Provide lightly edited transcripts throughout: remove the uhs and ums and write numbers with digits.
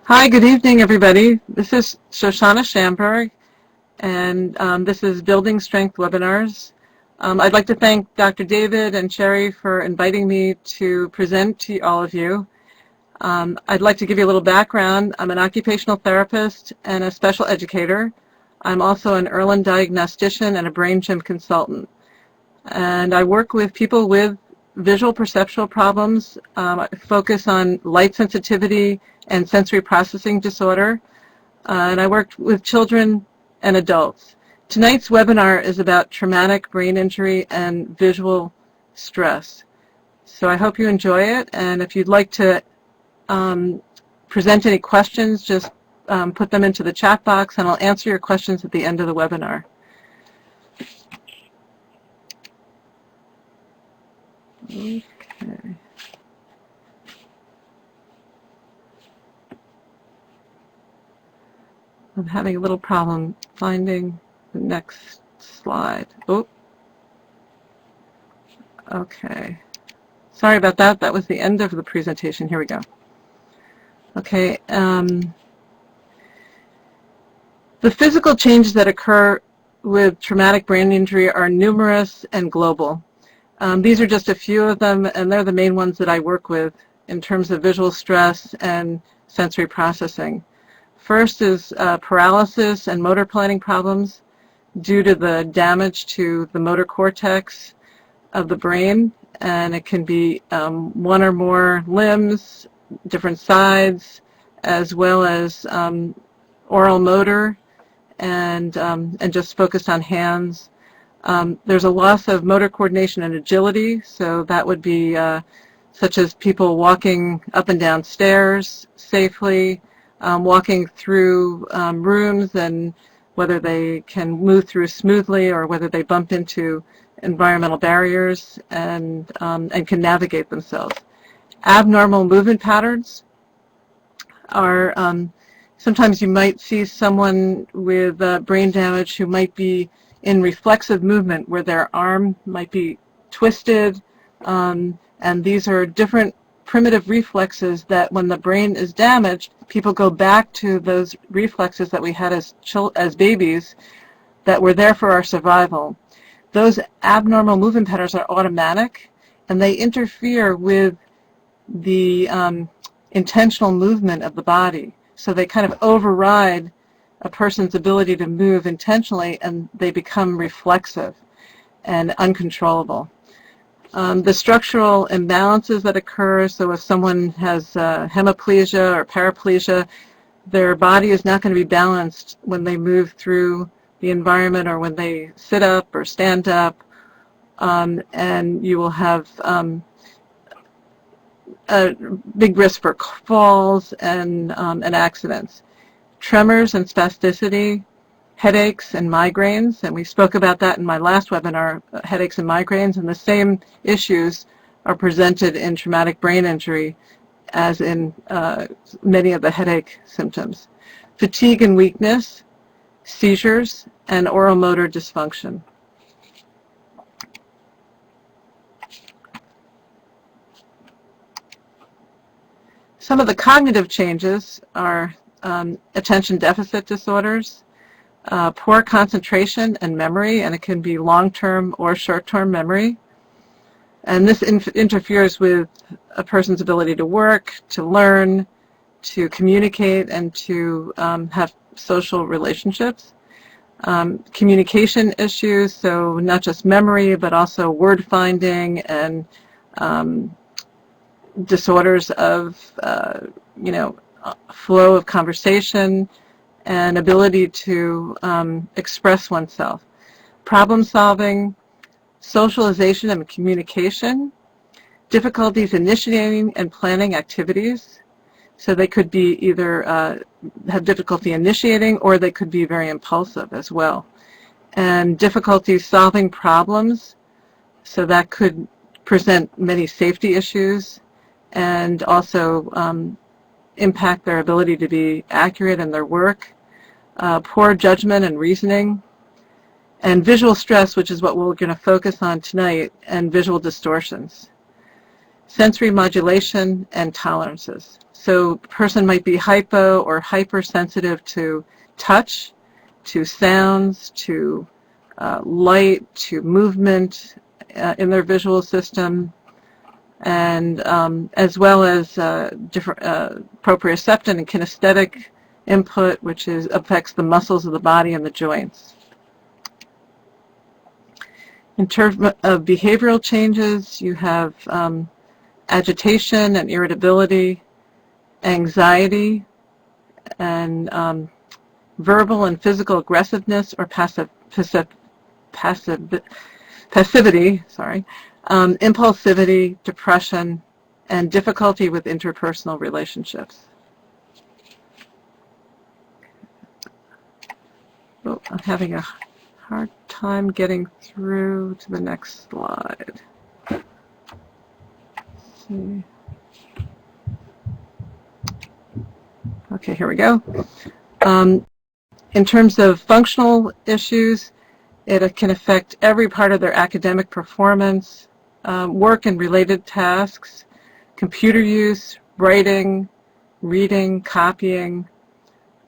Hi, good evening, everybody. This is Shoshana Shamberg, and this is Building Strength Webinars. I'd like to thank Dr. David and Sherry for inviting me to present to all of you. I'd like to give you a little background. I'm an occupational therapist and a special educator. I'm also an Erlen diagnostician and a brain gym consultant. And I work with people with visual perceptual problems. I focus on light sensitivity and sensory processing disorder. And I worked with children and adults. Tonight's webinar is about traumatic brain injury and visual stress. So I hope you enjoy it. And if you'd like to present any questions, just put them into the chat box and I'll answer your questions at the end of the webinar. Okay. I'm having a little problem finding the next slide. Oh, okay. Sorry about that. That was the end of the presentation. Here we go. Okay. The physical changes that occur with traumatic brain injury are numerous and global. These are just a few of them, and they're the main ones that I work with in terms of visual stress and sensory processing. First is paralysis and motor planning problems due to the damage to the motor cortex of the brain, and it can be one or more limbs, different sides, as well as oral motor and just focused on hands. There's a loss of motor coordination and agility, so that would be such as people walking up and down stairs safely, walking through rooms, and whether they can move through smoothly or whether they bump into environmental barriers and can navigate themselves. Abnormal movement patterns are sometimes you might see someone with brain damage who might be in reflexive movement where their arm might be twisted, and these are different primitive reflexes that when the brain is damaged, people go back to those reflexes that we had as babies that were there for our survival. Those abnormal movement patterns are automatic, and they interfere with the intentional movement of the body. So they kind of override a person's ability to move intentionally, and they become reflexive and uncontrollable. The structural imbalances that occur, so if someone has hemiplegia or paraplegia, their body is not going to be balanced when they move through the environment or when they sit up or stand up, and you will have a big risk for falls and accidents. Tremors and spasticity, headaches and migraines, and we spoke about that in my last webinar, headaches and migraines, and the same issues are presented in traumatic brain injury as in many of the headache symptoms. Fatigue and weakness, seizures, and oral motor dysfunction. Some of the cognitive changes are attention deficit disorders, poor concentration and memory, and it can be long-term or short-term memory. And this interferes with a person's ability to work, to learn, to communicate, and to have social relationships. Communication issues, so not just memory, but also word finding and disorders of, flow of conversation and ability to express oneself. Problem solving, socialization and communication, difficulties initiating and planning activities. So they could be either have difficulty initiating, or they could be very impulsive as well. And difficulties solving problems, so that could present many safety issues and also impact their ability to be accurate in their work. Poor judgment and reasoning, and visual stress, which is what we're going to focus on tonight, and visual distortions. sensory modulation, and tolerances. So a person might be hypo or hypersensitive to touch, to sounds, to light, to movement in their visual system, and as well as different proprioception and kinesthetic input, which affects the muscles of the body and the joints. In terms of behavioral changes, you have agitation and irritability, anxiety, and verbal and physical aggressiveness or passivity, impulsivity, depression, and difficulty with interpersonal relationships. Oh, I'm having a hard time getting through to the next slide. Let's see. Okay, here we go. In terms of functional issues, it can affect every part of their academic performance, work and related tasks, computer use, writing, reading, copying,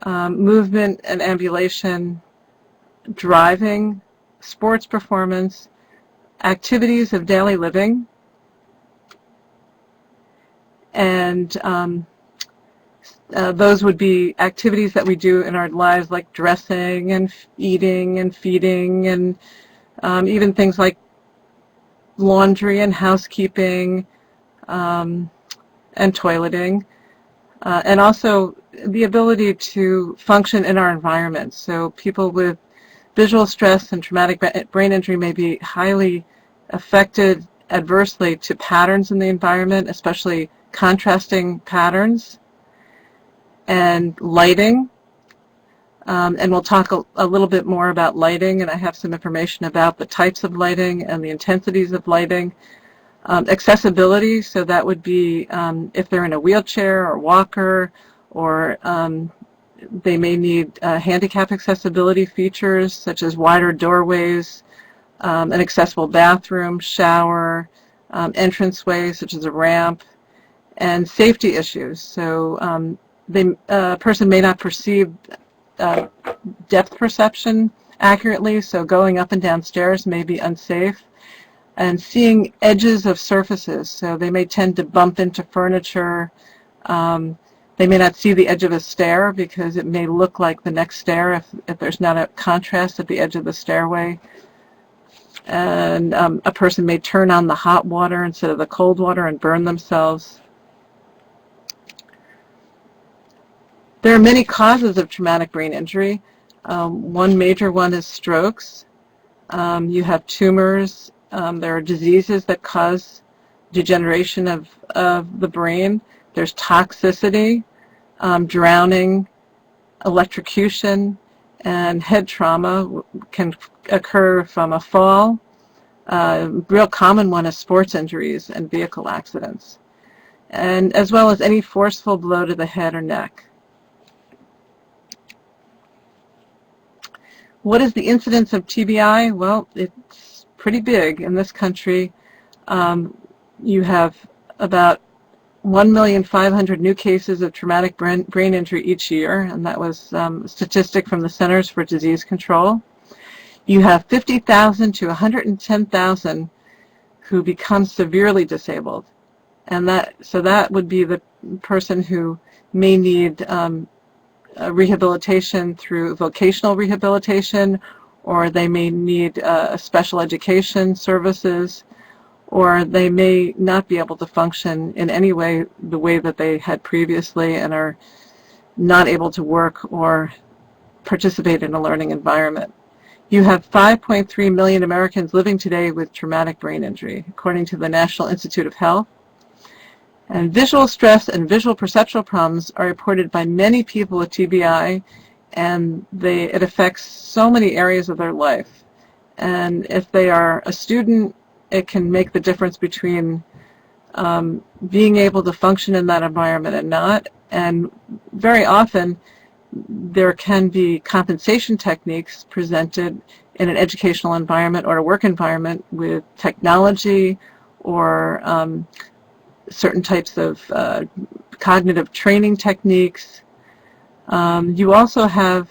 movement and ambulation, driving, sports performance, activities of daily living, and those would be activities that we do in our lives, like dressing and eating and feeding, and even things like laundry and housekeeping and toileting, and also the ability to function in our environment. So people with visual stress and traumatic brain injury may be highly affected adversely to patterns in the environment, especially contrasting patterns and lighting. And we'll talk a little bit more about lighting, and I have some information about the types of lighting and the intensities of lighting. Accessibility, so that would be if they're in a wheelchair or walker, or they may need handicap accessibility features such as wider doorways, an accessible bathroom, shower, entranceway such as a ramp, and safety issues. So a person may not perceive depth perception accurately, so going up and down stairs may be unsafe, and seeing edges of surfaces, so they may tend to bump into furniture. They may not see the edge of a stair because it may look like the next stair if there's not a contrast at the edge of the stairway. And a person may turn on the hot water instead of the cold water and burn themselves. There are many causes of traumatic brain injury. One major one is strokes. You have tumors. There are diseases that cause degeneration of the brain. There's toxicity, drowning, electrocution, and head trauma can occur from a fall. Real common one is sports injuries and vehicle accidents, and as well as any forceful blow to the head or neck. What is the incidence of TBI? Well, it's pretty big in this country. You have about 1,500,000 new cases of traumatic brain injury each year, and that was a statistic from the Centers for Disease Control. You have 50,000 to 110,000 who become severely disabled, and that would be the person who may need rehabilitation through vocational rehabilitation, or they may need special education services, or they may not be able to function in any way the way that they had previously and are not able to work or participate in a learning environment. You have 5.3 million Americans living today with traumatic brain injury, according to the National Institute of Health. And visual stress and visual perceptual problems are reported by many people with TBI, and it affects so many areas of their life. And if they are a student, it can make the difference between being able to function in that environment and not. And very often, there can be compensation techniques presented in an educational environment or a work environment with technology or certain types of cognitive training techniques. You also have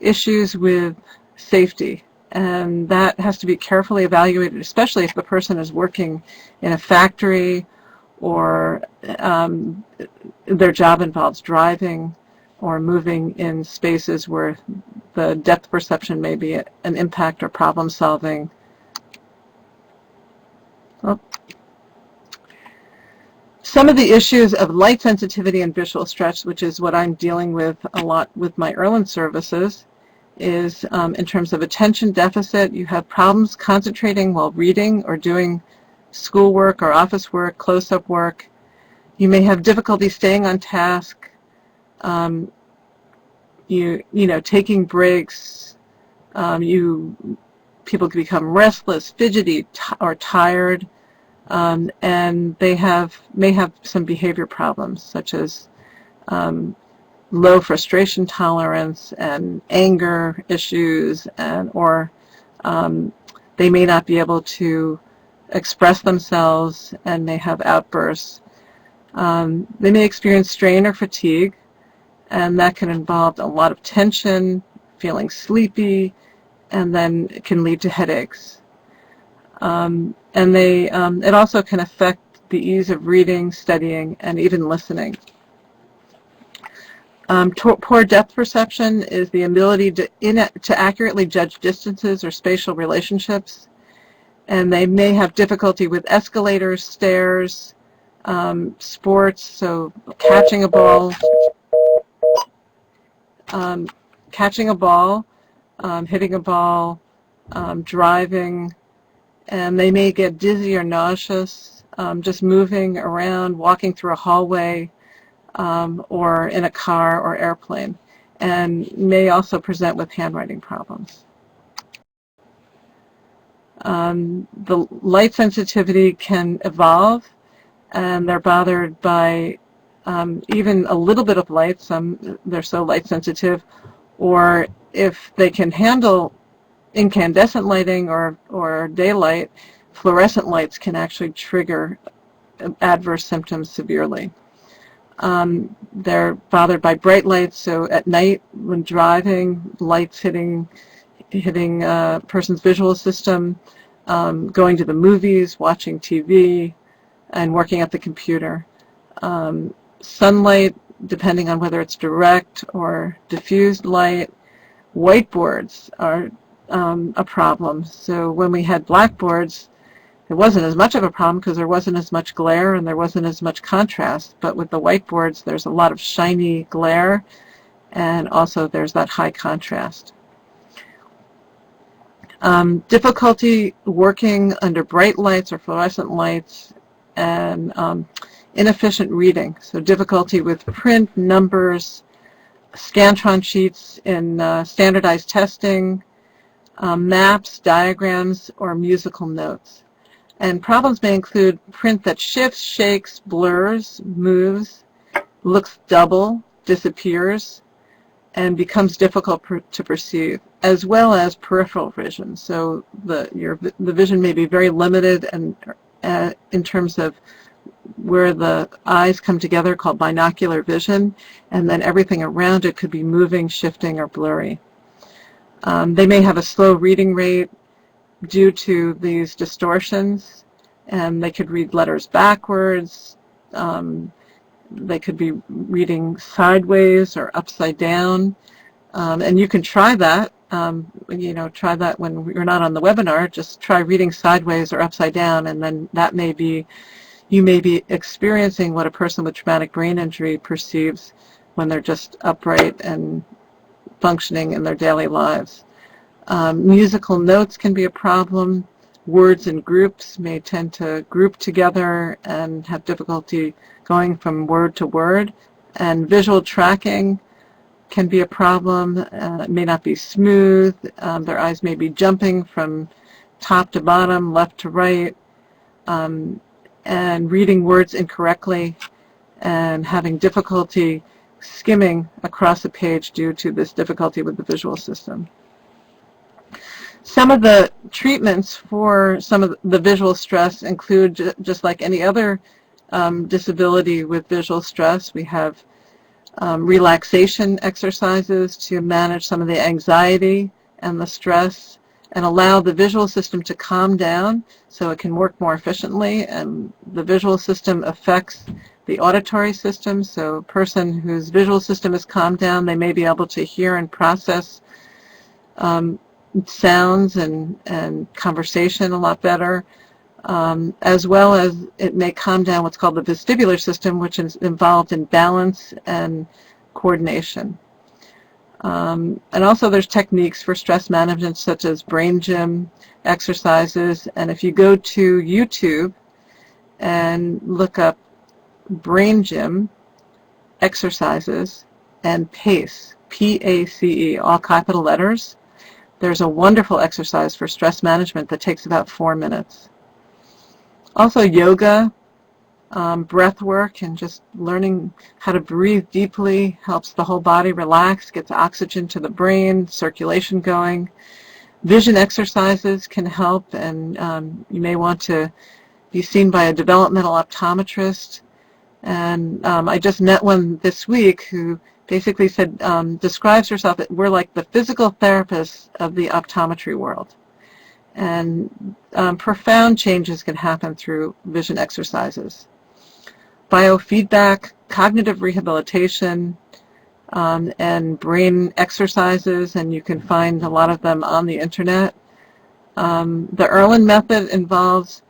issues with safety, and that has to be carefully evaluated, especially if the person is working in a factory or their job involves driving or moving in spaces where the depth perception may be an impact or problem solving. Oh. Some of the issues of light sensitivity and visual stretch, which is what I'm dealing with a lot with my Erland services, is in terms of attention deficit. You have problems concentrating while reading or doing schoolwork or office work, close-up work. You may have difficulty staying on task. You know, taking breaks. People can become restless, fidgety, or tired, and they may have some behavior problems, such as low frustration tolerance and anger issues, or they may not be able to express themselves and may have outbursts. They may experience strain or fatigue, and that can involve a lot of tension, feeling sleepy, and then it can lead to headaches. And it also can affect the ease of reading, studying, and even listening. Poor depth perception is the ability to accurately judge distances or spatial relationships, and they may have difficulty with escalators, stairs, sports, so catching a ball, hitting a ball, driving, and they may get dizzy or nauseous just moving around, walking through a hallway, or in a car or airplane, and may also present with handwriting problems. The light sensitivity can evolve, and they're bothered by even a little bit of light. They're so light sensitive, or if they can handle incandescent lighting or daylight, fluorescent lights can actually trigger adverse symptoms severely. They're bothered by bright lights, so at night when driving, lights hitting a person's visual system, going to the movies, watching TV, and working at the computer. Sunlight, depending on whether it's direct or diffused light. Whiteboards are a problem. So when we had blackboards, it wasn't as much of a problem because there wasn't as much glare and there wasn't as much contrast. But with the whiteboards, there's a lot of shiny glare, and also there's that high contrast. Difficulty working under bright lights or fluorescent lights, and inefficient reading. So difficulty with print, numbers, Scantron sheets in standardized testing, maps, diagrams, or musical notes. And problems may include print that shifts, shakes, blurs, moves, looks double, disappears, and becomes difficult to perceive, as well as peripheral vision. So the vision may be very limited, and in terms of where the eyes come together, called binocular vision, and then everything around it could be moving, shifting, or blurry. They may have a slow reading rate due to these distortions, and they could read letters backwards. They could be reading sideways or upside down, and you can try that. Try that when you're not on the webinar. Just try reading sideways or upside down, and then that may be, you may be experiencing what a person with traumatic brain injury perceives when they're just upright and functioning in their daily lives. Musical notes can be a problem. Words in groups may tend to group together and have difficulty going from word to word. And visual tracking can be a problem. It may not be smooth. Their eyes may be jumping from top to bottom, left to right, and reading words incorrectly, and having difficulty skimming across a page due to this difficulty with the visual system. Some of the treatments for some of the visual stress include, just like any other disability with visual stress, we have relaxation exercises to manage some of the anxiety and the stress and allow the visual system to calm down so it can work more efficiently. And the visual system affects the auditory system, so a person whose visual system is calmed down, they may be able to hear and process sounds and conversation a lot better, as well as it may calm down what's called the vestibular system, which is involved in balance and coordination. And also there's techniques for stress management such as brain gym exercises, and if you go to YouTube and look up brain gym exercises and PACE, P-A-C-E, all capital letters, there's a wonderful exercise for stress management that takes about 4 minutes. Also yoga, breath work, and just learning how to breathe deeply helps the whole body relax, gets oxygen to the brain, circulation going. Vision exercises can help, and you may want to be seen by a developmental optometrist. And I just met one this week who basically said, describes herself, we're like the physical therapists of the optometry world. And profound changes can happen through vision exercises. Biofeedback, cognitive rehabilitation, and brain exercises, and you can find a lot of them on the internet. The Erlin method involves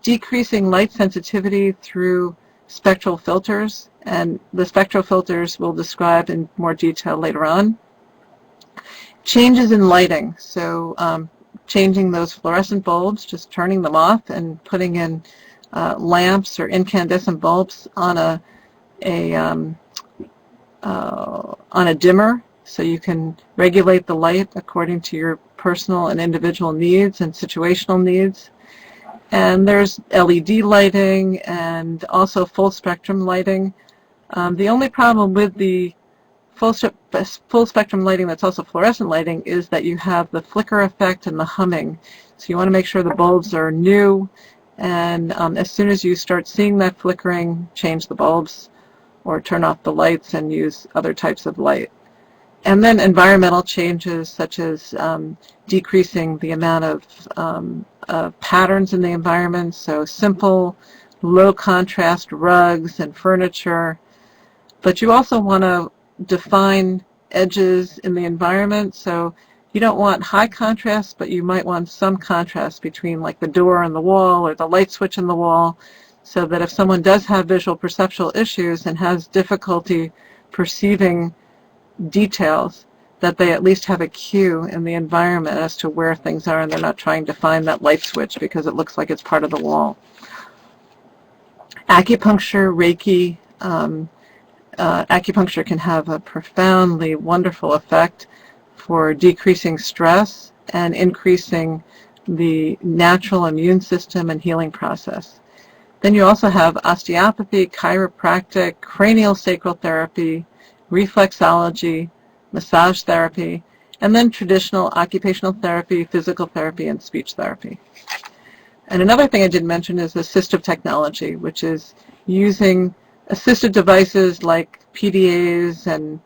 decreasing light sensitivity through spectral filters, and the spectral filters we'll describe in more detail later on. Changes in lighting, so changing those fluorescent bulbs, just turning them off and putting in lamps or incandescent bulbs on a dimmer, so you can regulate the light according to your personal and individual needs and situational needs. And there's LED lighting and also full spectrum lighting. The only problem with the full spectrum lighting that's also fluorescent lighting is that you have the flicker effect and the humming. So you want to make sure the bulbs are new, and as soon as you start seeing that flickering, change the bulbs or turn off the lights and use other types of light. And then environmental changes such as decreasing the amount of patterns in the environment, so simple, low contrast rugs and furniture. But you also want to define edges in the environment, so you don't want high contrast, but you might want some contrast between like the door and the wall or the light switch in the wall, so that if someone does have visual perceptual issues and has difficulty perceiving details, that they at least have a cue in the environment as to where things are, and they're not trying to find that light switch because it looks like it's part of the wall. Acupuncture, Reiki, acupuncture can have a profoundly wonderful effect for decreasing stress and increasing the natural immune system and healing process. Then you also have osteopathy, chiropractic, cranial sacral therapy, reflexology, massage therapy, and then traditional occupational therapy, physical therapy, and speech therapy. And another thing I didn't mention is assistive technology, which is using assistive devices like PDAs and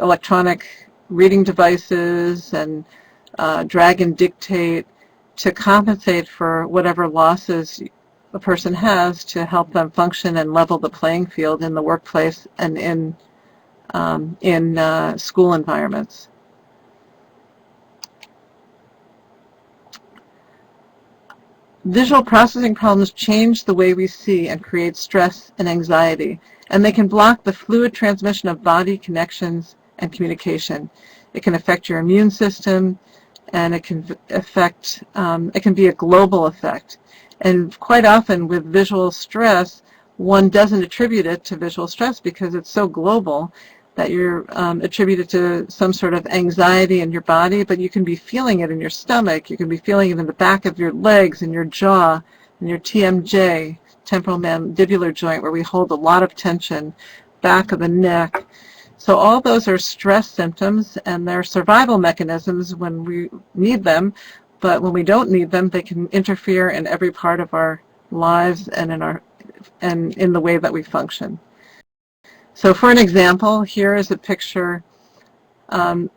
electronic reading devices and drag and dictate to compensate for whatever losses a person has, to help them function and level the playing field in the workplace and in school environments. Visual processing problems change the way we see and create stress and anxiety, and they can block the fluid transmission of body connections and communication. It can affect your immune system, and it can affect, it can be a global effect. And quite often with visual stress, one doesn't attribute it to visual stress because it's so global that you're attributed to some sort of anxiety in your body, but you can be feeling it in your stomach, you can be feeling it in the back of your legs, in your jaw, in your TMJ, temporal mandibular joint, where we hold a lot of tension, back of the neck. So all those are stress symptoms, and they're survival mechanisms when we need them, but when we don't need them, they can interfere in every part of our lives and in the way that we function. So for an example, here is a picture, and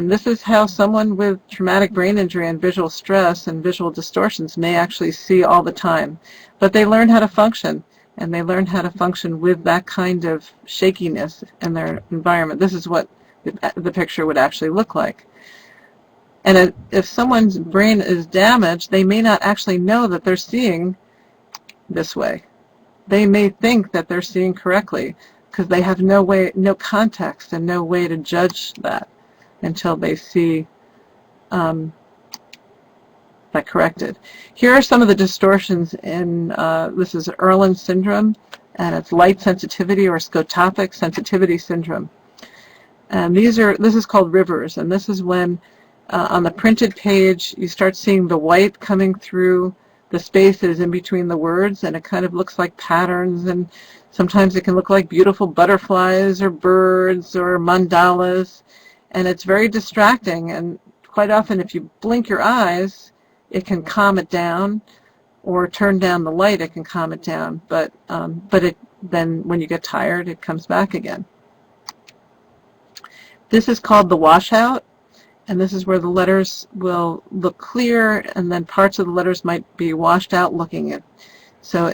this is how someone with traumatic brain injury and visual stress and visual distortions may actually see all the time. But they learn how to function, and they learn how to function with that kind of shakiness in their environment. This is what the picture would actually look like. And if someone's brain is damaged, they may not actually know that they're seeing this way. They may think that they're seeing correctly because they have no context and no way to judge that until they see that corrected. Here are some of the distortions in, this is Erlen syndrome, and it's light sensitivity or scotopic sensitivity syndrome. And this is called rivers, and this is when on the printed page you start seeing the white coming through the spaces in between the words, and it kind of looks like patterns, and sometimes it can look like beautiful butterflies or birds or mandalas, and it's very distracting, and quite often if you blink your eyes it can calm it down, or turn down the light it can calm it down, but then when you get tired it comes back again. This is called the washout, and this is where the letters will look clear and then parts of the letters might be washed out looking at. So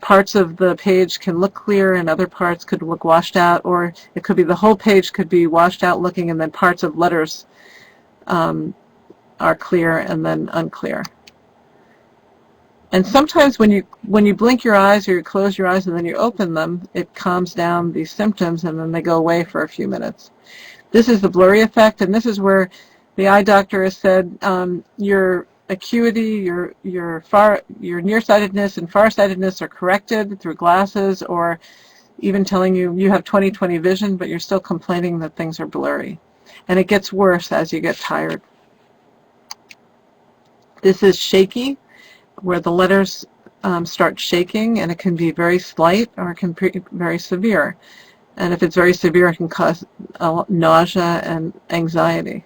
parts of the page can look clear and other parts could look washed out, or it could be the whole page could be washed out looking and then parts of letters are clear and then unclear. And sometimes when you blink your eyes or you close your eyes and then you open them, it calms down these symptoms and then they go away for a few minutes. This is the blurry effect, and this is where the eye doctor has said your acuity, your nearsightedness and farsightedness are corrected through glasses, or even telling you have 20/20 vision, but you're still complaining that things are blurry. And it gets worse as you get tired. This is shaky, where the letters start shaking, and it can be very slight or it can be very severe. And if it's very severe, it can cause nausea and anxiety.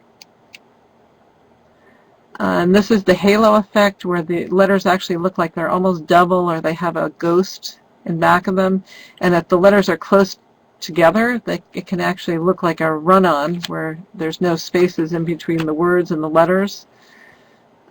And this is the halo effect, where the letters actually look like they're almost double, or they have a ghost in back of them. And if the letters are close together, it can actually look like a run-on, where there's no spaces in between the words and the letters.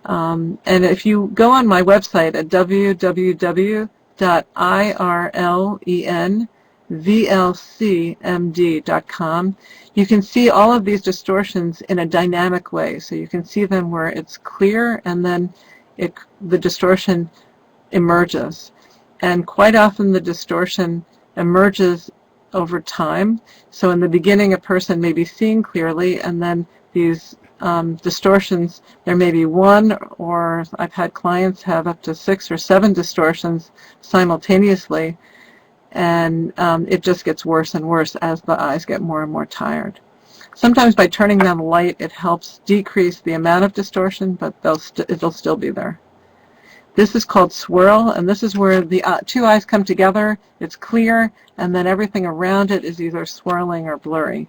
And if you go on my website at www.irlenvlcmd.com, you can see all of these distortions in a dynamic way. So you can see them where it's clear and then the distortion emerges. And quite often the distortion emerges over time. So in the beginning a person may be seeing clearly, and then these distortions, there may be one, or I've had clients have up to 6 or 7 distortions simultaneously, and it just gets worse and worse as the eyes get more and more tired. Sometimes by turning down the light it helps decrease the amount of distortion, but it'll still be there. This is called swirl, and this is where the two eyes come together, it's clear, and then everything around it is either swirling or blurry.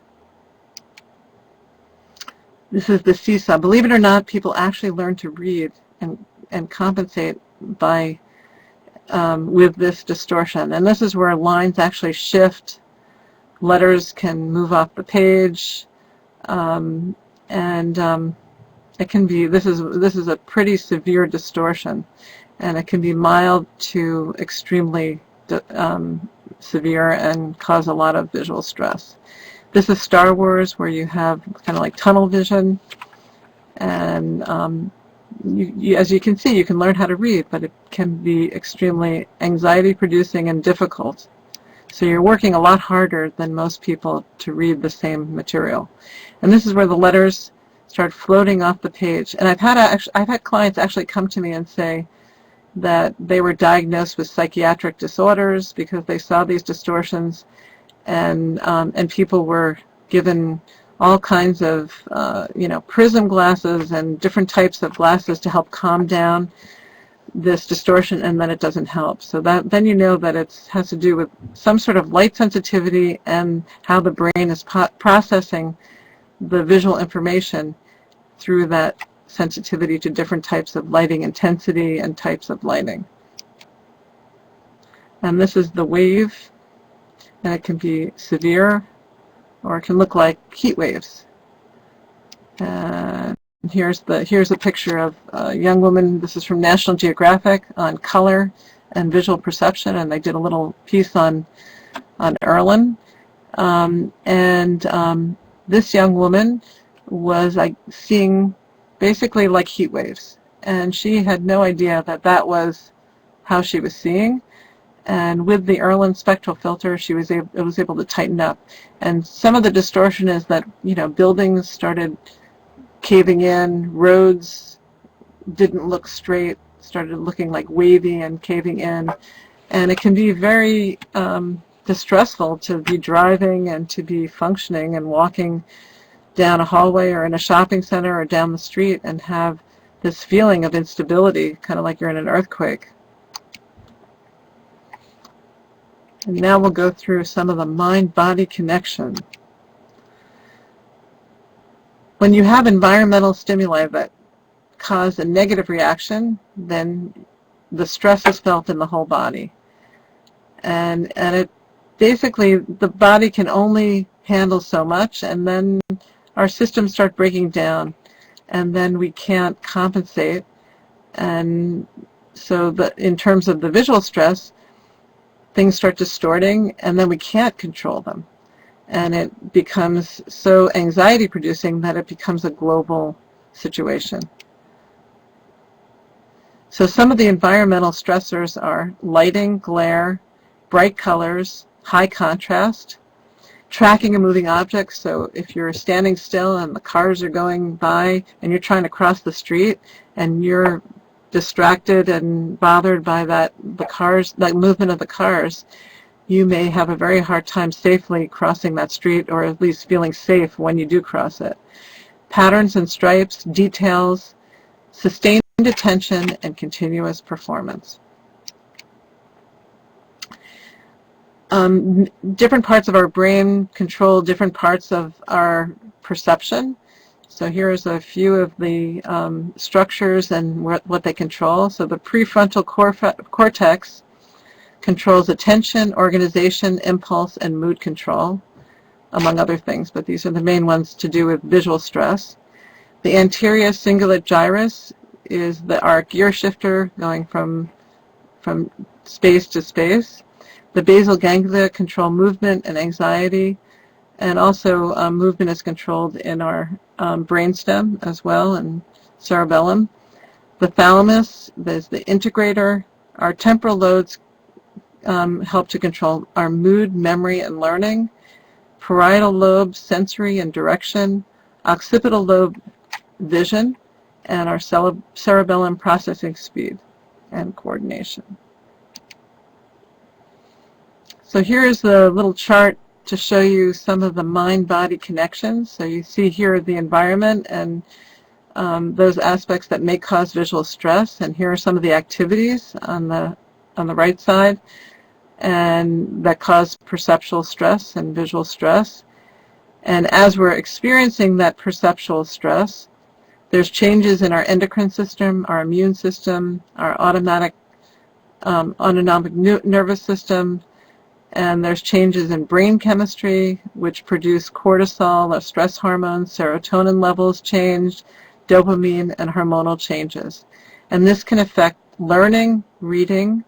This is the seesaw. Believe it or not, people actually learn to read and compensate by with this distortion. And this is where lines actually shift, letters can move off the page, and it can be, this is a pretty severe distortion, and it can be mild to extremely severe and cause a lot of visual stress. This is Star Wars, where you have kind of like tunnel vision, and as you can see, you can learn how to read, but it can be extremely anxiety-producing and difficult. So you're working a lot harder than most people to read the same material. And this is where the letters start floating off the page. And I've had clients actually come to me and say that they were diagnosed with psychiatric disorders because they saw these distortions, and people were given all kinds of prism glasses and different types of glasses to help calm down this distortion, and then it doesn't help. So that then you know that it has to do with some sort of light sensitivity and how the brain is processing the visual information through that sensitivity to different types of lighting intensity and types of lighting. And this is the wave, and it can be severe, or it can look like heat waves. And here's a picture of a young woman. This is from National Geographic on color and visual perception, and they did a little piece on Erlen. This young woman was seeing basically like heat waves, and she had no idea that that was how she was seeing. And with the Erlen spectral filter, it was able to tighten up. And some of the distortion is that, you know, buildings started caving in, roads didn't look straight, started looking like wavy and caving in. And it can be very distressful to be driving and to be functioning and walking down a hallway or in a shopping center or down the street and have this feeling of instability, kind of like you're in an earthquake. And now we'll go through some of the mind-body connection. When you have environmental stimuli that cause a negative reaction, then the stress is felt in the whole body. And it basically, the body can only handle so much, and then our systems start breaking down, and then we can't compensate. And so in terms of the visual stress, things start distorting, and then we can't control them. And it becomes so anxiety-producing that it becomes a global situation. So some of the environmental stressors are lighting, glare, bright colors, high contrast, tracking a moving object. So if you're standing still and the cars are going by and you're trying to cross the street and you're distracted and bothered by that movement of the cars, you may have a very hard time safely crossing that street, or at least feeling safe when you do cross it. Patterns and stripes, details, sustained attention, and continuous performance. Different parts of our brain control different parts of our perception. So here's a few of the structures and what they control. So the prefrontal cortex controls attention, organization, impulse, and mood control, among other things, but these are the main ones to do with visual stress. The anterior cingulate gyrus is our gear shifter going from space to space. The basal ganglia control movement and anxiety, and also movement is controlled in our brainstem as well, and cerebellum. The thalamus is the integrator. Our temporal lobes help to control our mood, memory, and learning. Parietal lobe, sensory and direction. Occipital lobe, vision. And our cerebellum, processing speed and coordination. So here's the little chart to show you some of the mind-body connections. So you see here the environment and those aspects that may cause visual stress. And here are some of the activities on the right side, and that cause perceptual stress and visual stress. And as we're experiencing that perceptual stress, there's changes in our endocrine system, our immune system, our autonomic nervous system, and there's changes in brain chemistry, which produce cortisol, or stress hormones, serotonin levels change, dopamine, and hormonal changes. And this can affect learning, reading,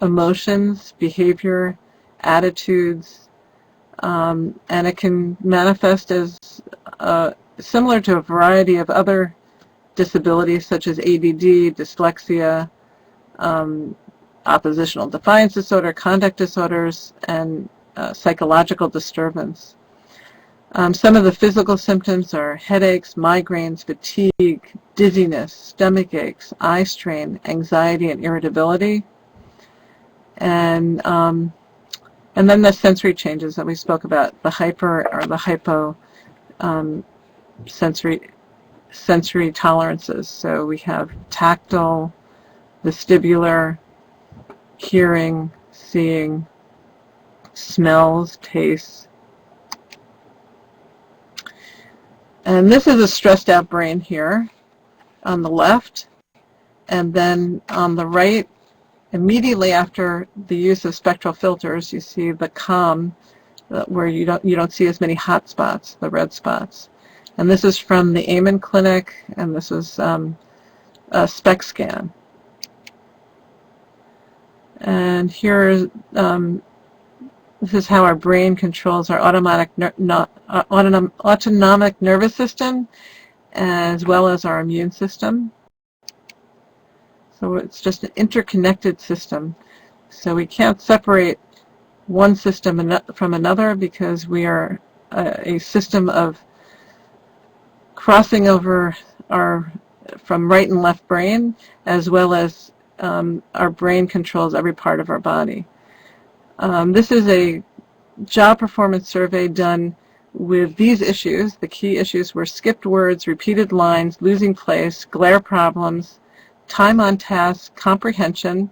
emotions, behavior, attitudes, and it can manifest as similar to a variety of other disabilities such as ADD, dyslexia, oppositional defiance disorder, conduct disorders, and psychological disturbance. Some of the physical symptoms are headaches, migraines, fatigue, dizziness, stomach aches, eye strain, anxiety, and irritability. And then the sensory changes that we spoke about, the hyper or the hypo sensory tolerances. So we have tactile, vestibular, hearing, seeing, smells, tastes. And this is a stressed out brain here on the left, and then on the right, immediately after the use of spectral filters, you see the calm, where you don't see as many hot spots, the red spots. And this is from the Amen Clinic, and this is a SPECT scan. And here, this is how our brain controls our autonomic nervous system, as well as our immune system. So it's just an interconnected system. So we can't separate one system from another, because we are a system of crossing over from right and left brain, as well as our brain controls every part of our body. This is a job performance survey done with these issues. The key issues were skipped words, repeated lines, losing place, glare problems, time on task, comprehension,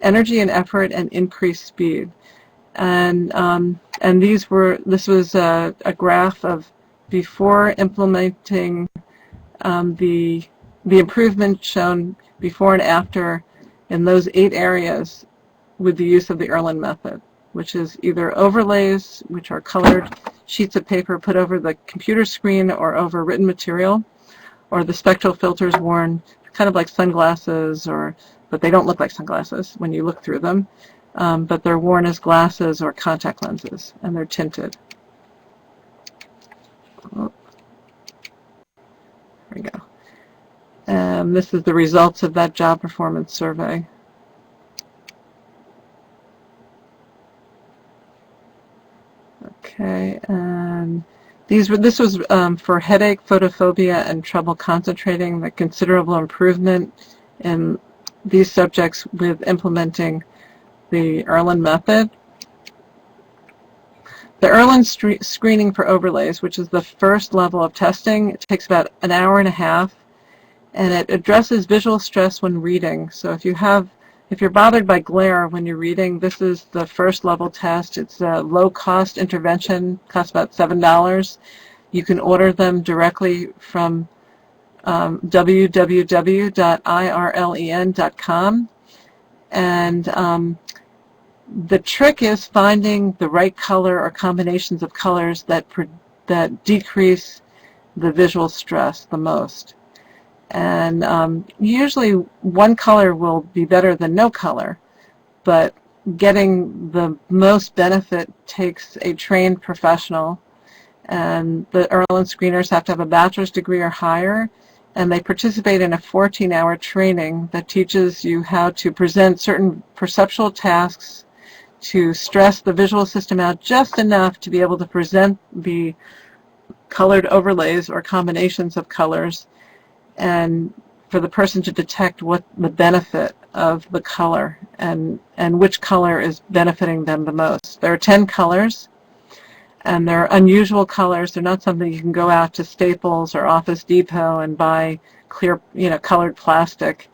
energy and effort, and increased speed. And this was a graph of before implementing the improvement shown before and after in those 8 areas with the use of the Erlen method, which is either overlays, which are colored sheets of paper put over the computer screen or over written material, or the spectral filters worn kind of like sunglasses, but they don't look like sunglasses when you look through them, but they're worn as glasses or contact lenses, and they're tinted. Oh. There we go. And this is the results of that job performance survey. Okay, and this was for headache, photophobia, and trouble concentrating, the considerable improvement in these subjects with implementing the Erlen method. The Erlen screening for overlays, which is the first level of testing, it takes about an hour and a half, and it addresses visual stress when reading. So if you're bothered by glare when you're reading, this is the first level test. It's a low-cost intervention, costs about $7. You can order them directly from www.irlen.com. And the trick is finding the right color or combinations of colors that decrease the visual stress the most. And usually one color will be better than no color, but getting the most benefit takes a trained professional. And the Erlen screeners have to have a bachelor's degree or higher, and they participate in a 14-hour training that teaches you how to present certain perceptual tasks, to stress the visual system out just enough to be able to present the colored overlays or combinations of colors, and for the person to detect what the benefit of the color and which color is benefiting them the most. There are 10 colors, and they're unusual colors. They're not something you can go out to Staples or Office Depot and buy clear, colored plastic.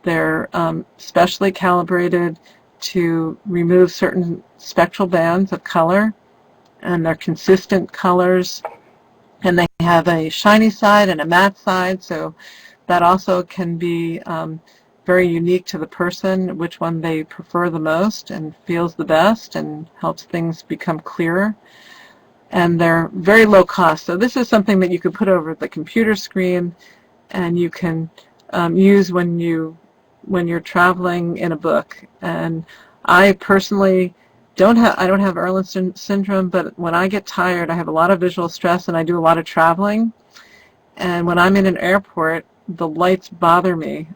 They're specially calibrated to remove certain spectral bands of color, and they're consistent colors, and they have a shiny side and a matte side, so that also can be very unique to the person, which one they prefer the most and feels the best and helps things become clearer. And they're very low cost, so this is something that you could put over the computer screen and you can use when you're traveling in a book. And I personally don't have Erlen syndrome, but when I get tired, I have a lot of visual stress and I do a lot of traveling. And when I'm in an airport, the lights bother me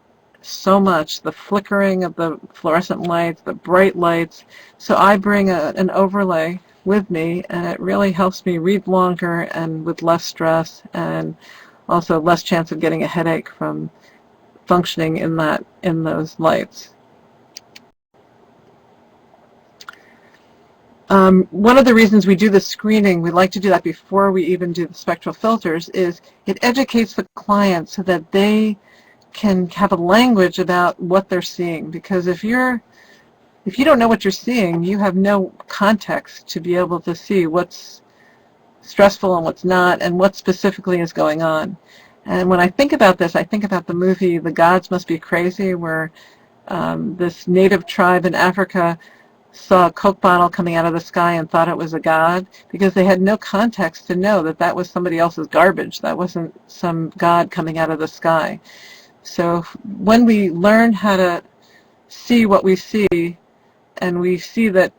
so much, the flickering of the fluorescent lights, the bright lights. So I bring an overlay with me, and it really helps me read longer and with less stress, and also less chance of getting a headache from functioning in those lights. One of the reasons we do the screening, we like to do that before we even do the spectral filters, is it educates the client so that they can have a language about what they're seeing, because if you don't know what you're seeing, you have no context to be able to see what's stressful and what's not, and what specifically is going on. And when I think about this, I think about the movie The Gods Must Be Crazy, where this native tribe in Africa saw a Coke bottle coming out of the sky and thought it was a god, because they had no context to know that that was somebody else's garbage. That wasn't some god coming out of the sky. So when we learn how to see what we see, and we see that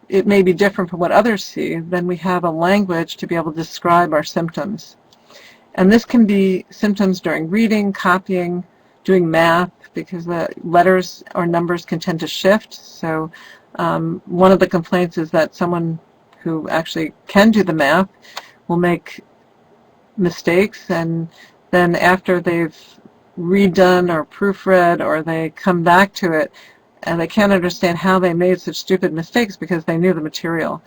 it may be different from what others see, then we have a language to be able to describe our symptoms. And this can be symptoms during reading, copying, doing math, because the letters or numbers can tend to shift. So one of the complaints is that someone who actually can do the math will make mistakes, and then after they've redone or proofread, or they come back to it, and they can't understand how they made such stupid mistakes because they knew the material.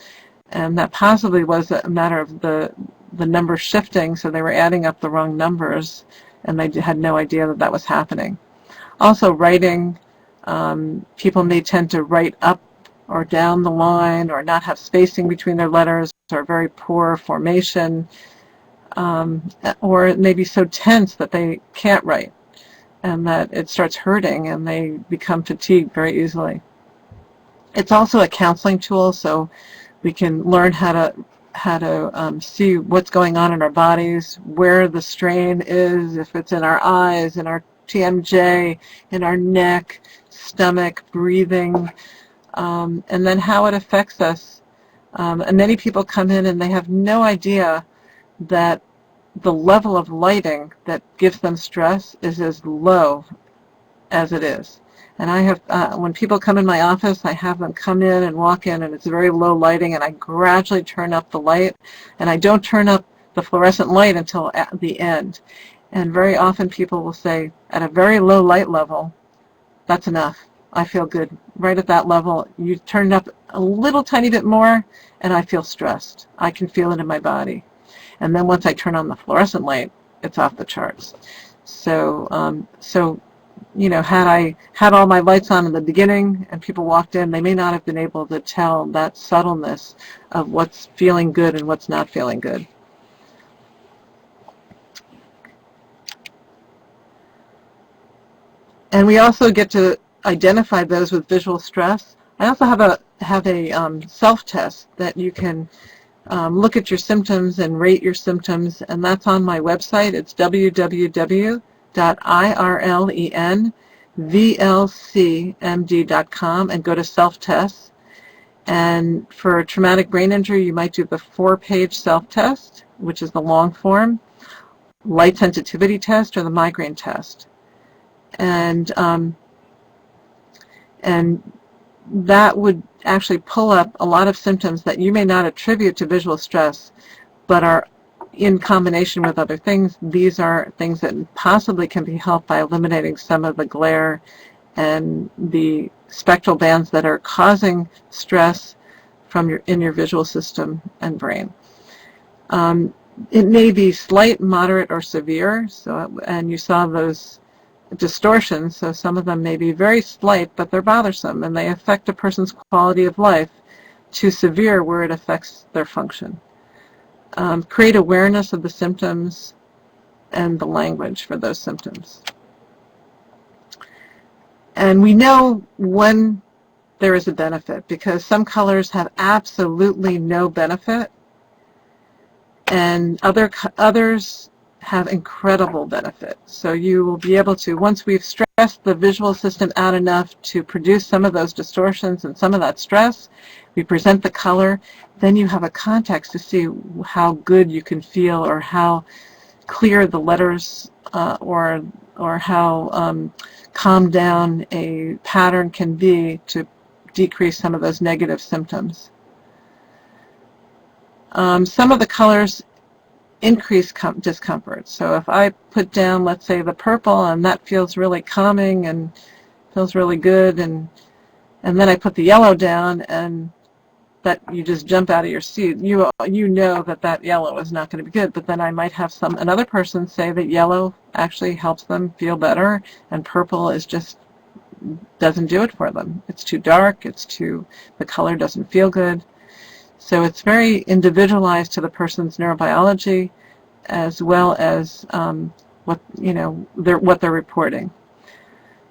And that possibly was a matter of the numbers shifting, so they were adding up the wrong numbers, and they had no idea that that was happening. Also, writing, people may tend to write up or down the line, or not have spacing between their letters, or very poor formation, or it may be so tense that they can't write, and that it starts hurting, and they become fatigued very easily. It's also a counseling tool, so we can learn how to see what's going on in our bodies, where the strain is, if it's in our eyes, in our TMJ, in our neck, stomach, breathing, and then how it affects us. And many people come in and they have no idea that the level of lighting that gives them stress is as low as it is. And I have, when people come in my office, I have them come in and walk in, and it's very low lighting, and I gradually turn up the light, and I don't turn up the fluorescent light until at the end. And very often people will say, at a very low light level, that's enough. I feel good. Right at that level, you turn it up a little tiny bit more, and I feel stressed. I can feel it in my body. And then once I turn on the fluorescent light, it's off the charts. So, you know, had I had all my lights on in the beginning and people walked in, they may not have been able to tell that subtleness of what's feeling good and what's not feeling good. And we also get to identify those with visual stress. I also have a self-test that you can look at your symptoms and rate your symptoms, and that's on my website. It's www.irlenvlcmd.com, and go to self-test. And for traumatic brain injury, you might do the 4-page self-test, which is the long form, light sensitivity test, or the migraine test. And that would actually pull up a lot of symptoms that you may not attribute to visual stress, but are in combination with other things. These are things that possibly can be helped by eliminating some of the glare and the spectral bands that are causing stress from in your visual system and brain. It may be slight, moderate, or severe. So, and you saw those distortions, so some of them may be very slight, but they're bothersome, and they affect a person's quality of life, to severe where it affects their function. Create awareness of the symptoms and the language for those symptoms. And we know when there is a benefit, because some colors have absolutely no benefit, and others have incredible benefit. So you will be able to, once we've stressed the visual system out enough to produce some of those distortions and some of that stress, we present the color, then you have a context to see how good you can feel, or how clear the letters, or how calmed down a pattern can be to decrease some of those negative symptoms. Some of the colors increase discomfort. So if I put down, let's say, the purple, and that feels really calming and feels really good, and then I put the yellow down, and that you just jump out of your seat. You know that yellow is not going to be good, but then I might have another person say that yellow actually helps them feel better, and purple is just doesn't do it for them. It's too dark. The color doesn't feel good. So it's very individualized to the person's neurobiology, as well as what they're reporting.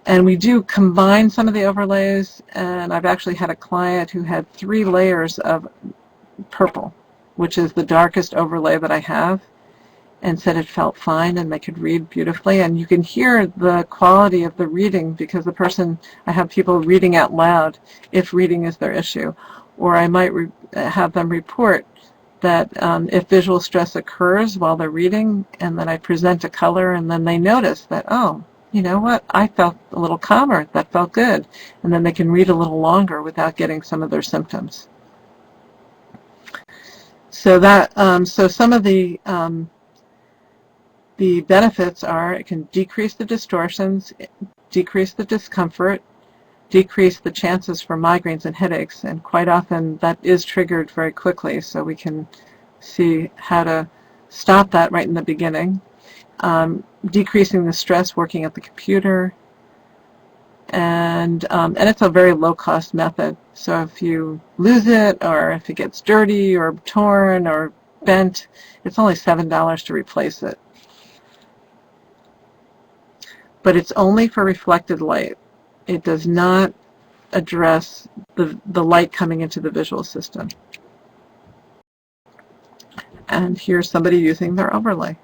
And we do combine some of the overlays, and I've actually had a client who had 3 layers of purple, which is the darkest overlay that I have, and said it felt fine and they could read beautifully. And you can hear the quality of the reading, because I have people reading out loud if reading is their issue. Or I might have them report that if visual stress occurs while they're reading, and then I present a color, and then they notice that, oh, you know what, I felt a little calmer, that felt good. And then they can read a little longer without getting some of their symptoms. So some of the benefits are it can decrease the distortions, decrease the discomfort, decrease the chances for migraines and headaches, and quite often that is triggered very quickly, so we can see how to stop that right in the beginning. Decreasing the stress working at the computer, and it's a very low-cost method. So if you lose it, or if it gets dirty or torn or bent, it's only $7 to replace it. But it's only for reflected light. It does not address the light coming into the visual system. And here's somebody using their overlay.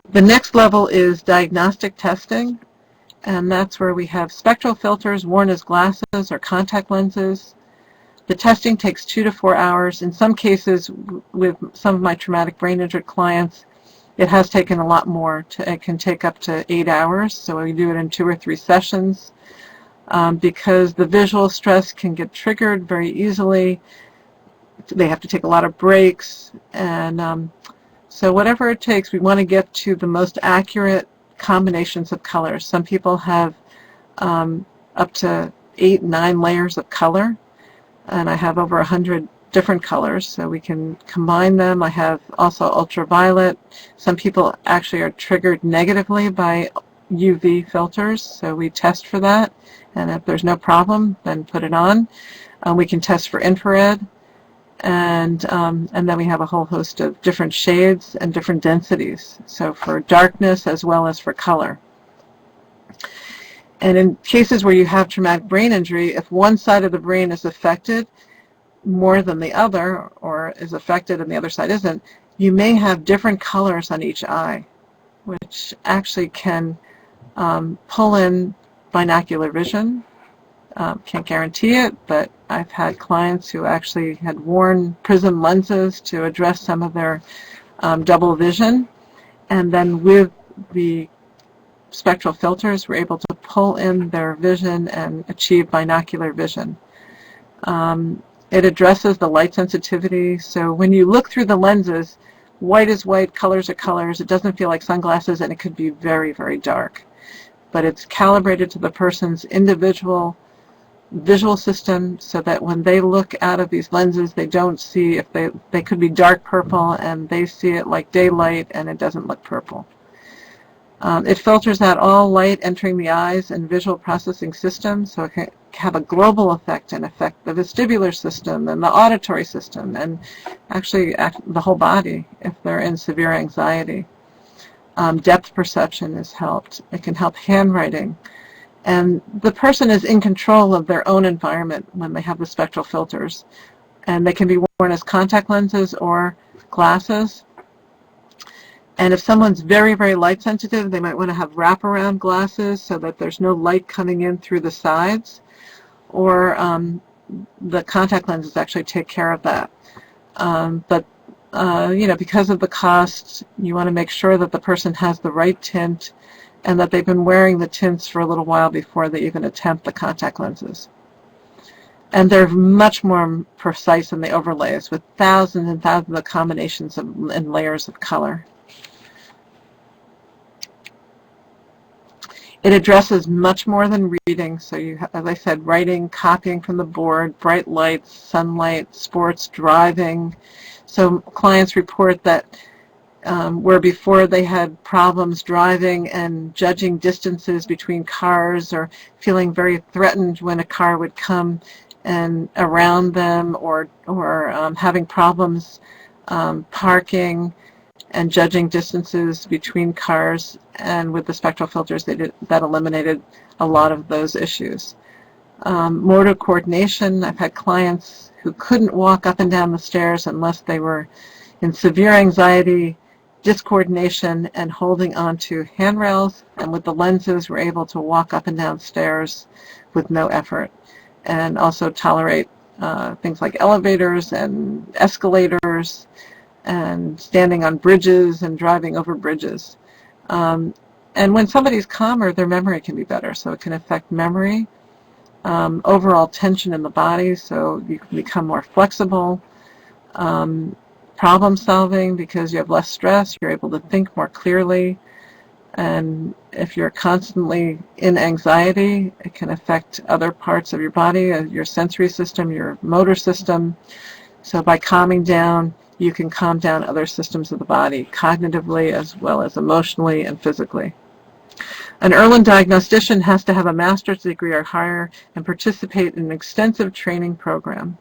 The next level is diagnostic testing, and that's where we have spectral filters worn as glasses or contact lenses. The testing takes 2 to 4 hours. In some cases, with some of my traumatic brain injured clients, it has taken a lot more. It can take up to 8 hours, so we do it in 2 or 3 sessions, because the visual stress can get triggered very easily. They have to take a lot of breaks, and so whatever it takes, we want to get to the most accurate combinations of colors. Some people have up to 8, 9 layers of color, and I have over 100 different colors, so we can combine them. I have also ultraviolet. Some people actually are triggered negatively by UV filters, so we test for that, and if there's no problem, then put it on. We can test for infrared, and then we have a whole host of different shades and different densities, so for darkness as well as for color. And in cases where you have traumatic brain injury, if one side of the brain is affected more than the other, or is affected and the other side isn't, you may have different colors on each eye, which actually can pull in binocular vision. Can't guarantee it, but I've had clients who actually had worn prism lenses to address some of their double vision, and then with the spectral filters, we're able to pull in their vision and achieve binocular vision. It addresses the light sensitivity, so when you look through the lenses, white is white, colors are colors. It doesn't feel like sunglasses, and it could be very, very dark. But it's calibrated to the person's individual visual system, so that when they look out of these lenses, they don't see, if they could be dark purple, and they see it like daylight, and it doesn't look purple. It filters out all light entering the eyes and visual processing systems, so it can have a global effect and affect the vestibular system and the auditory system, and actually the whole body if they're in severe anxiety. Depth perception is helped. It can help handwriting. And the person is in control of their own environment when they have the spectral filters. And they can be worn as contact lenses or glasses. And if someone's very, very light sensitive, they might want to have wraparound glasses so that there's no light coming in through the sides. Or the contact lenses actually take care of that. Because of the cost, you want to make sure that the person has the right tint and that they've been wearing the tints for a little while before they even attempt the contact lenses. And they're much more precise in the overlays, with thousands and thousands of combinations and layers of color. It addresses much more than reading. So you, as I said, writing, copying from the board, bright lights, sunlight, sports, driving. So clients report that where before they had problems driving and judging distances between cars, or feeling very threatened when a car would come and around them, or having problems parking and judging distances between cars, and with the spectral filters that eliminated a lot of those issues. Motor coordination, I've had clients who couldn't walk up and down the stairs unless they were in severe anxiety, discoordination, and holding on to handrails, and with the lenses were able to walk up and down stairs with no effort, and also tolerate things like elevators and escalators, and standing on bridges and driving over bridges. And when somebody's calmer, their memory can be better, so it can affect memory, overall tension in the body, so you can become more flexible, problem solving because you have less stress, you're able to think more clearly, and if you're constantly in anxiety, it can affect other parts of your body, your sensory system, your motor system. So by calming down, you can calm down other systems of the body, cognitively as well as emotionally and physically. An early diagnostician has to have a master's degree or higher and participate in an extensive training program.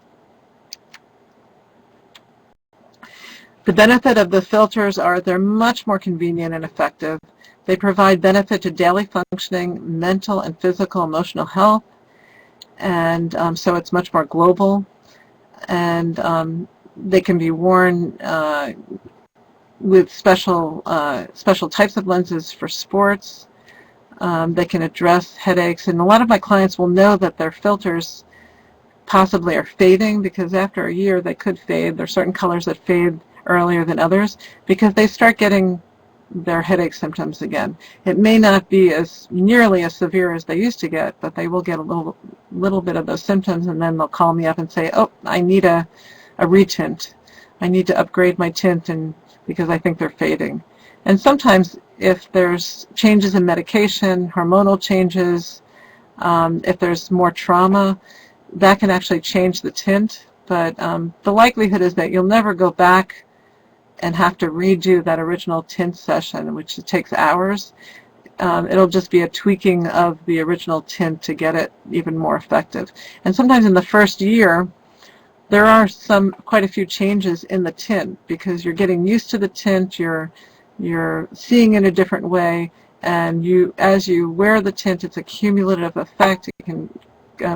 The benefit of the filters are they're much more convenient and effective. They provide benefit to daily functioning, mental and physical, emotional health, and so it's much more global. And they can be worn with special types of lenses for sports. They can address headaches, and a lot of my clients will know that their filters possibly are fading, because after a year they could fade. There are certain colors that fade earlier than others because they start getting their headache symptoms again. It may not be nearly as severe as they used to get, but they will get a little bit of those symptoms, and then they'll call me up and say, oh, I need a retint. I need to upgrade my tint, and because I think they're fading. And sometimes if there's changes in medication, hormonal changes, if there's more trauma, that can actually change the tint. But the likelihood is that you'll never go back and have to redo that original tint session, which takes hours. It'll just be a tweaking of the original tint to get it even more effective. And sometimes in the first year, there are quite a few changes in the tint, because you're getting used to the tint, you're seeing in a different way, and as you wear the tint, it's a cumulative effect. It can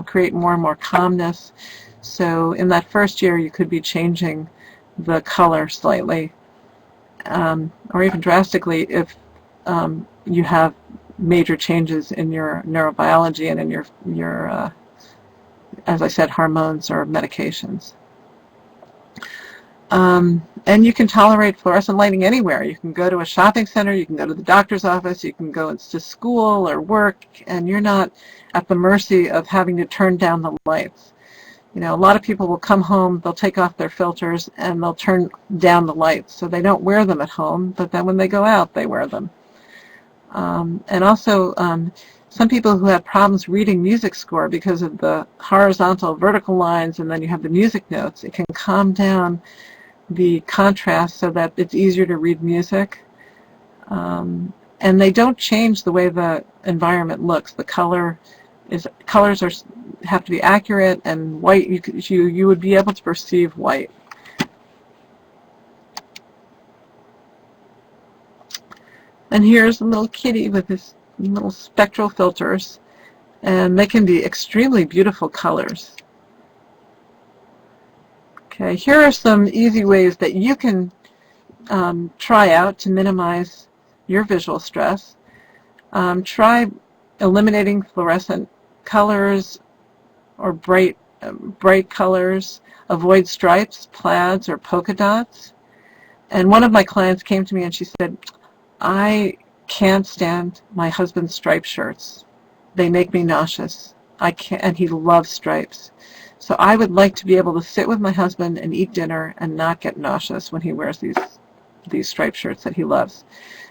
create more and more calmness. So in that first year, you could be changing the color slightly, or even drastically if you have major changes in your neurobiology and in your as I said, hormones or medications. And you can tolerate fluorescent lighting anywhere. You can go to a shopping center, you can go to the doctor's office, you can go to school or work, and you're not at the mercy of having to turn down the lights. You know, a lot of people will come home, they'll take off their filters, and they'll turn down the lights. So they don't wear them at home, but then when they go out, they wear them. And also, some people who have problems reading music score because of the horizontal, vertical lines, and then you have the music notes, it can calm down the contrast so that it's easier to read music. And they don't change the way the environment looks. The colors have to be accurate, and white, you would be able to perceive white. And here's a little kitty with his little spectral filters, and they can be extremely beautiful colors. Okay, here are some easy ways that you can try out to minimize your visual stress. Try eliminating fluorescent colors or bright colors. Avoid stripes, plaids, or polka dots. And one of my clients came to me and she said, I can't stand my husband's striped shirts. They make me nauseous. I can't, and he loves stripes. So I would like to be able to sit with my husband and eat dinner and not get nauseous when he wears these striped shirts that he loves.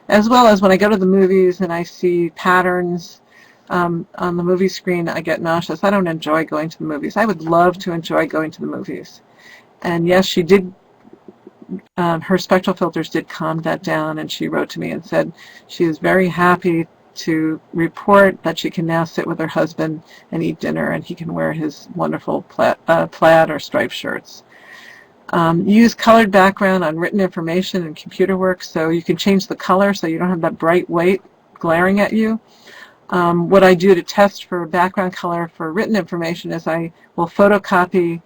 As well as when I go to the movies and I see patterns on the movie screen, I get nauseous. I don't enjoy going to the movies. I would love to enjoy going to the movies. And yes, she did, her spectral filters did calm that down, and she wrote to me and said she is very happy to report that she can now sit with her husband and eat dinner, and he can wear his wonderful plaid or striped shirts. Use colored background on written information and computer work, so you can change the color so you don't have that bright white glaring at you. What I do to test for background color for written information is I will photocopy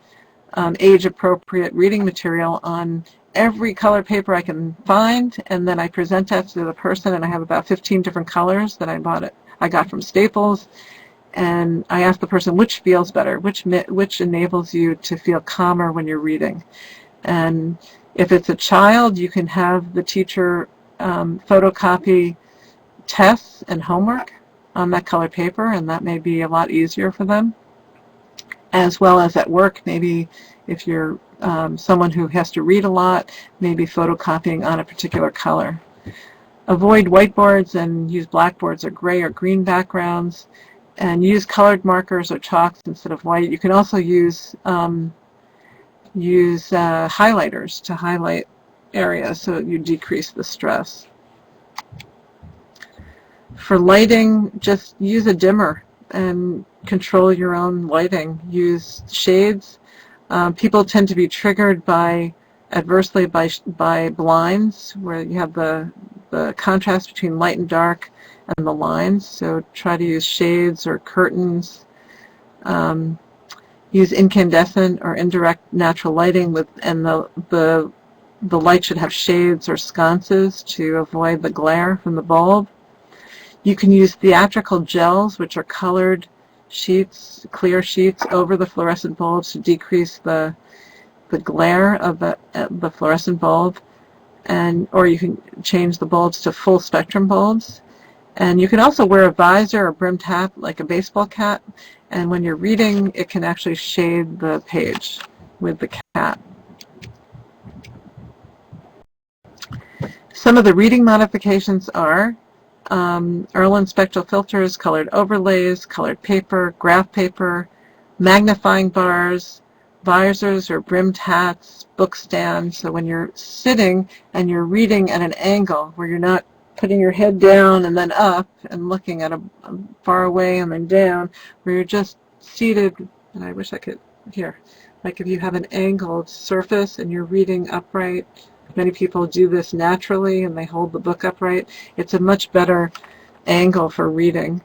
age-appropriate reading material on every color paper I can find, and then I present that to the person, and I have about 15 different colors that I got from Staples, and I ask the person which feels better, which enables you to feel calmer when you're reading. And if it's a child, you can have the teacher photocopy tests and homework on that color paper, and that may be a lot easier for them. As well as at work, maybe if you're someone who has to read a lot, maybe photocopying on a particular color. Avoid whiteboards and use blackboards or gray or green backgrounds, and use colored markers or chalks instead of white. You can also use highlighters to highlight areas so you decrease the stress. For lighting, just use a dimmer and control your own lighting. Use shades. People tend to be triggered adversely by blinds, where you have the contrast between light and dark and the lines. So try to use shades or curtains. Use incandescent or indirect natural lighting, and the light should have shades or sconces to avoid the glare from the bulb. You can use theatrical gels, which are colored sheets, clear sheets over the fluorescent bulbs to decrease the glare of the fluorescent bulb, or you can change the bulbs to full spectrum bulbs. And you can also wear a visor or brimmed hat like a baseball cap, and when you're reading, it can actually shade the page with the cap. Some of the reading modifications are Erlen spectral filters, colored overlays, colored paper, graph paper, magnifying bars, visors or brimmed hats, book stands. So when you're sitting and you're reading at an angle where you're not putting your head down and then up and looking at a far away and then down, where you're just seated, and I wish I could, here, like if you have an angled surface and you're reading upright. Many people do this naturally and they hold the book upright. It's a much better angle for reading.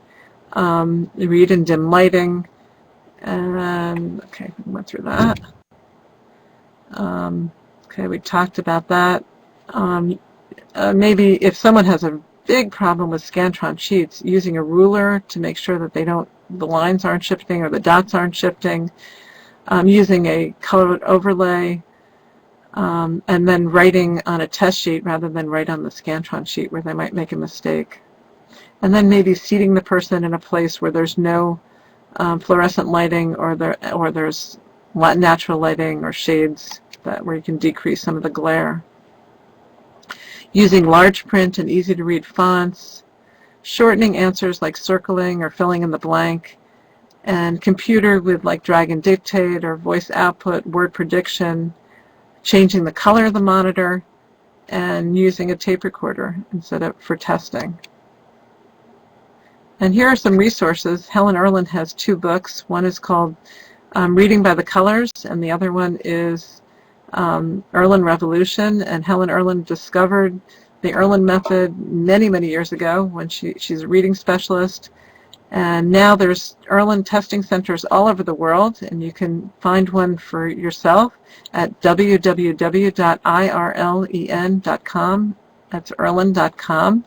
Read in dim lighting. And okay, we went through that. Okay, we talked about that. Maybe if someone has a big problem with Scantron sheets, using a ruler to make sure that the lines aren't shifting or the dots aren't shifting. Using a colored overlay. And then writing on a test sheet rather than write on the Scantron sheet where they might make a mistake. And then maybe seating the person in a place where there's no fluorescent lighting or there's natural lighting or shades where you can decrease some of the glare. Using large print and easy to read fonts. Shortening answers like circling or filling in the blank. And computer with like drag and dictate or voice output, word prediction. Changing the color of the monitor, and using a tape recorder for testing. And here are some resources. Helen Erlen has 2 books. One is called Reading by the Colors, and the other one is Erlen Revolution. And Helen Erlen discovered the Erlen method many, many years ago when she's a reading specialist. And now there's Erlen testing centers all over the world, and you can find one for yourself at www.irlen.com. That's erlen.com.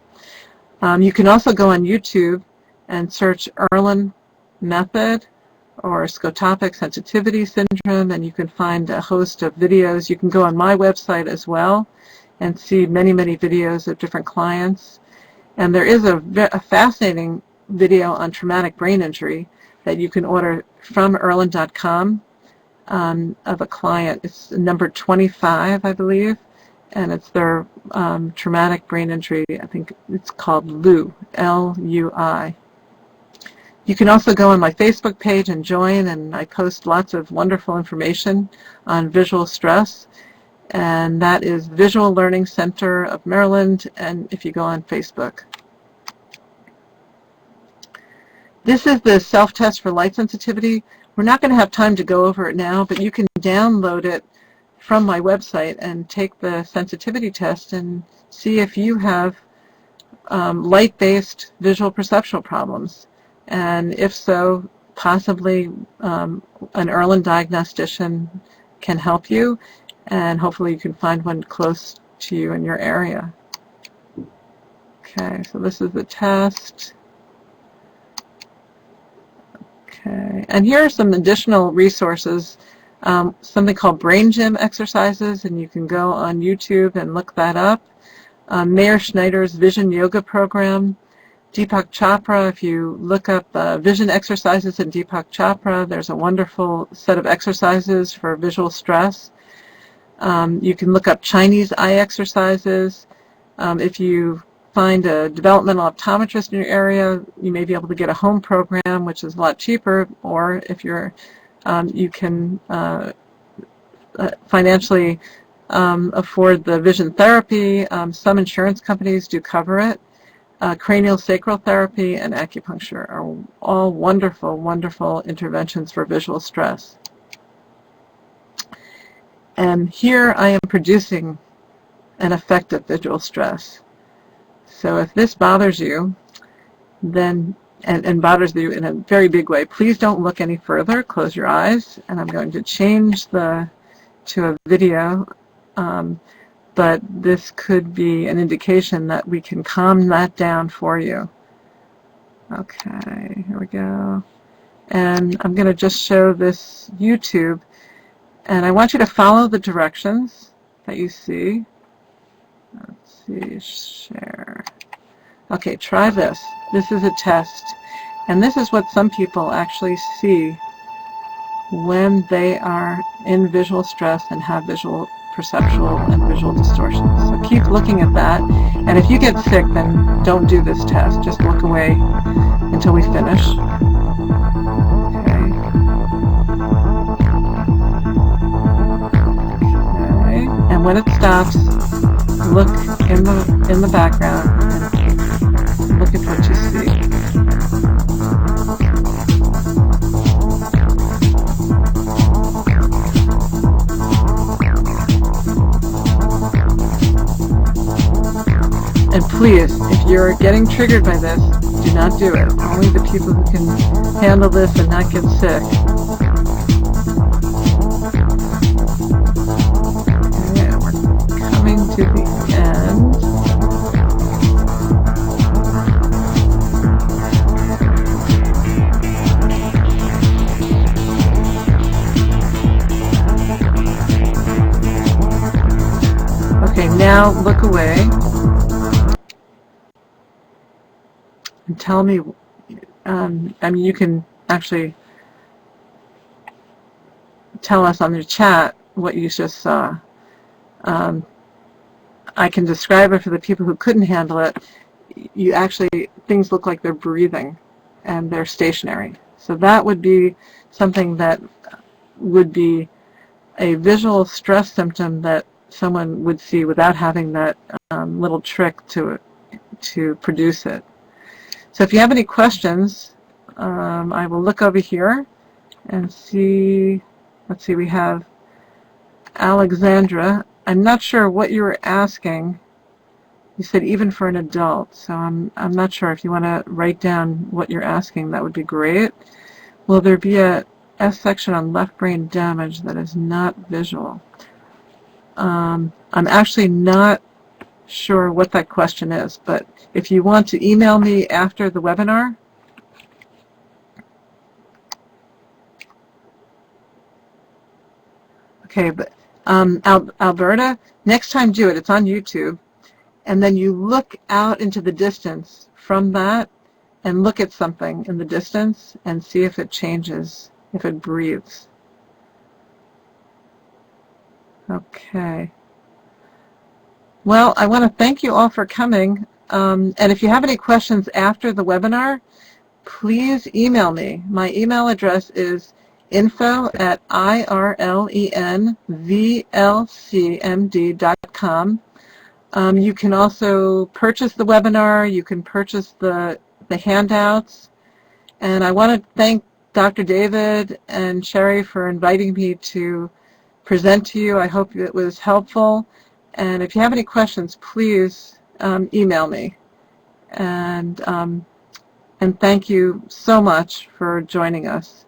You can also go on YouTube and search Erlen method or scotopic sensitivity syndrome, and you can find a host of videos. You can go on my website as well and see many, many videos of different clients. And there is a fascinating video on traumatic brain injury that you can order from erlen.com of a client. It's number 25, I believe, and it's their traumatic brain injury. I think it's called LUI, L-U-I. You can also go on my Facebook page and join, and I post lots of wonderful information on visual stress, and that is Visual Learning Center of Maryland, and if you go on Facebook. This is the self-test for light sensitivity. We're not going to have time to go over it now, but you can download it from my website and take the sensitivity test and see if you have light-based visual perceptual problems. And if so, possibly an early diagnostician can help you, and hopefully you can find one close to you in your area. Okay, so this is the test. Okay, and here are some additional resources, something called Brain Gym exercises, and you can go on YouTube and look that up. Mayor Schneider's Vision Yoga program. Deepak Chopra, if you look up vision exercises in Deepak Chopra, there's a wonderful set of exercises for visual stress. You can look up Chinese eye exercises. If you find a developmental optometrist in your area, you may be able to get a home program, which is a lot cheaper, or if you're, you can financially afford the vision therapy. Some insurance companies do cover it. Cranial sacral therapy and acupuncture are all wonderful, wonderful interventions for visual stress. And here I am producing an effect of visual stress. So if this bothers you, then, and bothers you in a very big way, please don't look any further. Close your eyes, and I'm going to change to a video. But this could be an indication that we can calm that down for you. Okay, here we go. And I'm going to just show this YouTube. And I want you to follow the directions that you see. Let's see, share. Okay, try this. This is a test. And this is what some people actually see when they are in visual stress and have visual perceptual and visual distortions. So keep looking at that, and if you get sick, then don't do this test. Just look away until we finish. Okay. Okay. And when it stops, look in the background and look at what you see. And please, if you're getting triggered by this, do not do it. Only the people who can handle this and not get sick. Okay, we're coming to the end. Okay, now look away. And tell me, I mean, you can actually tell us on the chat what you just saw. I can describe it for the people who couldn't handle it. You actually, things look like they're breathing and they're stationary. So that would be something that would be a visual stress symptom that someone would see without having that little trick to produce it. So if you have any questions, I will look over here and see, let's see, we have Alexandra. I'm not sure what you were asking. You said even for an adult, so I'm not sure. If you want to write down what you're asking, that would be great. Will there be a S section on left brain damage that is not visual? I'm actually not sure what that question is, but if you want to email me after the webinar, okay, but Alberta, next time do it. It's on YouTube, and then you look out into the distance from that and look at something in the distance and see if it changes, if it breathes. Okay. Well, I want to thank you all for coming. And if you have any questions after the webinar, please email me. My email address is info@irlenvlcmd.com. You can also purchase the webinar. You can purchase the handouts. And I want to thank Dr. David and Sherry for inviting me to present to you. I hope it was helpful. And if you have any questions, please email me. And thank you so much for joining us.